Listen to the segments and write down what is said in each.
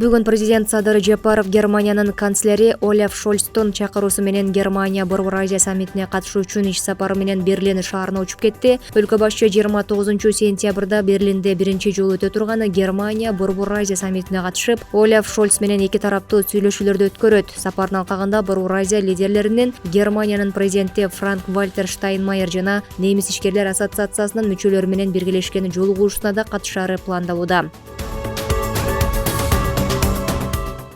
Бүгүн президент Садыр Жапаров Германиянын канцлери Оляф Шольцтун чакыруусу менен Германия Борбор Азия саммитине катышуу үчүн иш сапары менен Берлин шаарына учуп кетти. Өлкө башчы 29-сентябрда Берлинде биринчи жолу өтө турган Германия Борбор Азия саммитине катышып, Оляф Шольц менен эки тараптуу сүйлөшүүлөрдү өткөрөт. Сапардын алкагында Борбор Азия лидерлеринин Германиянын президенти Франк-Вальтер Штайнмайер жана Немис ишкерлер ассоциациясынын мүчөлөрү менен биргелешкен жолугушууна да катышаары пландалууда.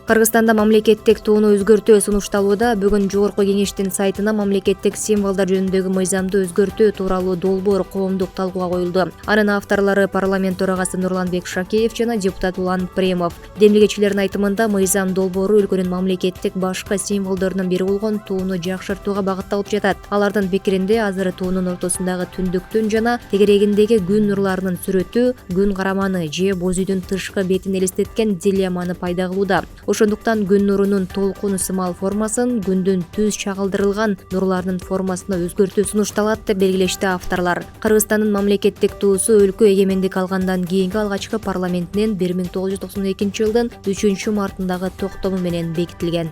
Кыргызстанда мамлекеттик тууну өзгөртүү сунушталууда. Бүгүн Жогорку кеңештин сайтына мамлекеттик символдор жөнүндөгү мыйзамды өзгөртүү тууралуу долбоор коомдук талкууга коюлду. Анын авторлору парламент төрагасы Нурланбек Шакеев жана депутат Улан Премов. Демилгечилердин айтымында мыйзам долбоору өлкөнүн мамлекеттик башкы символдорунун бири болгон тууну жакшыртууга багытталып жатат. Алардын пикиринде азыр туунун ортосундагы түндүктүн жана тегерегиндеги күн нурларынын сүрөтү күн караманы же боз үйдүн тышкы бетин элестеткен дилемманы пайда кылууда. Ошондуктан күн нурунун толкун сымал формасын күндүн түз чагылдырылган нурларынын формасына өзгөртүү сунушталат деп белгилешти авторлор. Кыргызстандын мамлекеттик туусу өлкө эгемендик алгандан кийинки алгачкы парламентинин 1992 жылдын 3-мартындагы токтому менен бекитилген.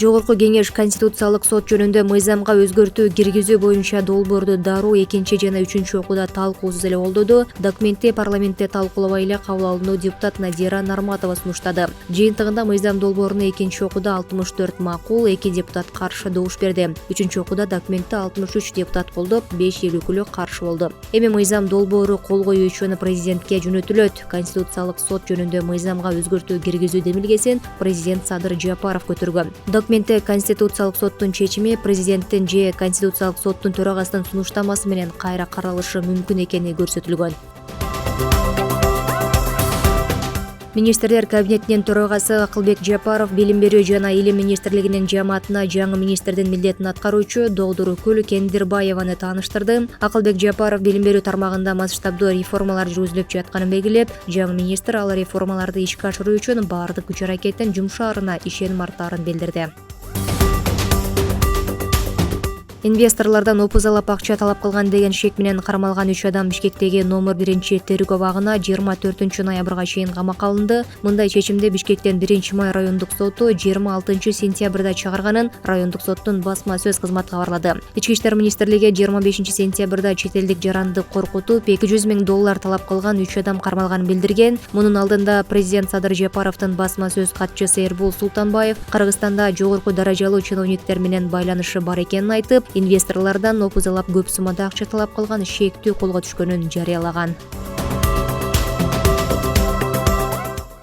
Жогорку кеңеш Конституциялык сот жөнүндө мыйзамга өзгөртүү киргизүү боюнча долбоорду дароо 2 жана 3 окууда талкуусуз эле колдоду. Документти парламентте талкуулабай эле кабыл алууну депутат Надира Нарматова сунуштады. Жыйынтыгында мыйзам долбооруна 2 окууда 64 макул, 2 депутат каршы добуш берди. 3 окууда документти 63 депутат колдоп, 5 эл өкүлү каршы болду. Эми мыйзам долбоору кол коюу үчүн президентке жөнөтүлөт. Конституциялык сот жөнүндө мыйзамга өзгөртүү киргизүү демилгесин президент Садыр Жапаров көтөргөн. Документте Конституциялык соттун чечими президенттин же Конституциялык соттун төрагасынын сунуштамасы менен кайра каралышы мүмкүн экени көрсөтүлгөн. Министрлер кабинетинин төрагасы Акылбек Жапаров билим берүү жана илим министрлигинин жааматына жаңы министрдин милдетин аткаруучу Долдурукүл Кендирбаеваны тааныштырды. Акылбек Жапаров билим берүү тармагында масштабдуу реформалар жүргүзүлүп жатканын белгилеп, жаңы министр ал реформаларды ишке ашыруу үчүн баардык күч-аракеттин жумшаарына ишеним арттаарын билдирди. Инвесторлордон опузалап акча талап кылган деген шек менен кармалган 3 адам Бишкектеги номер 1-тергөө абагына 24 ноябрга чейин камакка алынды. Мындай чечимди Бишкектен 1-май райондук соту 26 сентябрда чыгарганын райондук соттун басма сөз кызматы кабарлады. Ички иштер министрлиги 25 сентябрда чет элдик жаранды коркутуп $200 000 талап кылган 3 адам кармалганын билдирген. Мунун алдында президент Садыр Жапаровдун басма сөз катчысы Эрбул Султанбаев Кыргызстанда жогорку даражалуу чиновниктер менен байланышы бар экенин айтып, инвесторлордон опузалап көп суммада акча талап кылган шектүү колго түшкөнүн жарыялаган.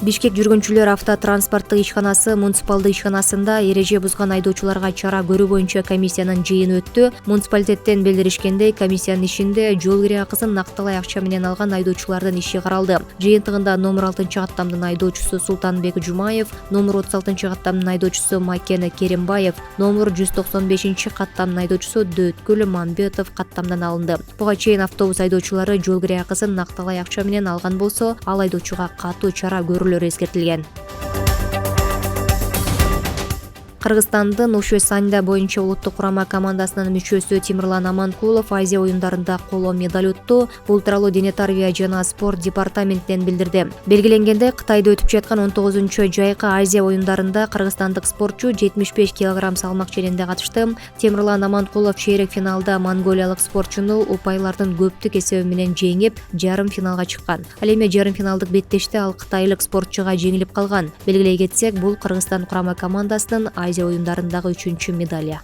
Бишкек жүргүнчүлөр автотранспорттук ишканасы муниципалдык ишканасында эреже бузган айдоочуларга чара көрүү боюнча комиссиянын жыйыны өттү. Муниципалитеттен билдиришкендей, комиссиянын ишинде жол кире акысын нактылай акча менен алган айдоочулардын иши каралды. Жыйынтыгында номер 6-каттамдын айдоочусу Султанбек Жумаев, номер 36-каттамдын айдоочусу Макен Керимбаев, номер 195-каттамдын айдоочусу Дөткүл Мамбетов каттамдан алынды. Буга чейин автобус айдоочулары жол кире акысын нактылай акча менен алган болсо, ал айдоочуга катуу чара көрүлөт эскертилген. Кыргызстандын Ушо-Саньда боюнча улуттук курама командасынын мүчөсү Тимирлан Аманкулов Азия оюндарында коло медаль утту. Бул тууралуу Дене тарбия жана спорт департаментинен билдирди. Белгиленгенде, Кытайда өтүп жаткан 19-жайкы Азия оюндарында кыргызстандык спортчу 75 кг салмак ченинде катышты. Тимирлан Аманкулов чейрек финалда монголиялык спортчуну упайлардын көптүк эсеби менен жеңип, жарым финалга чыккан. Ал эми жарым финалдык беттеште ал кытайлык спортчуга жеңилип калган. Белгилей кетсек, бул Кыргызстан курама командасынын Азия оюндарындагы 3-медаль.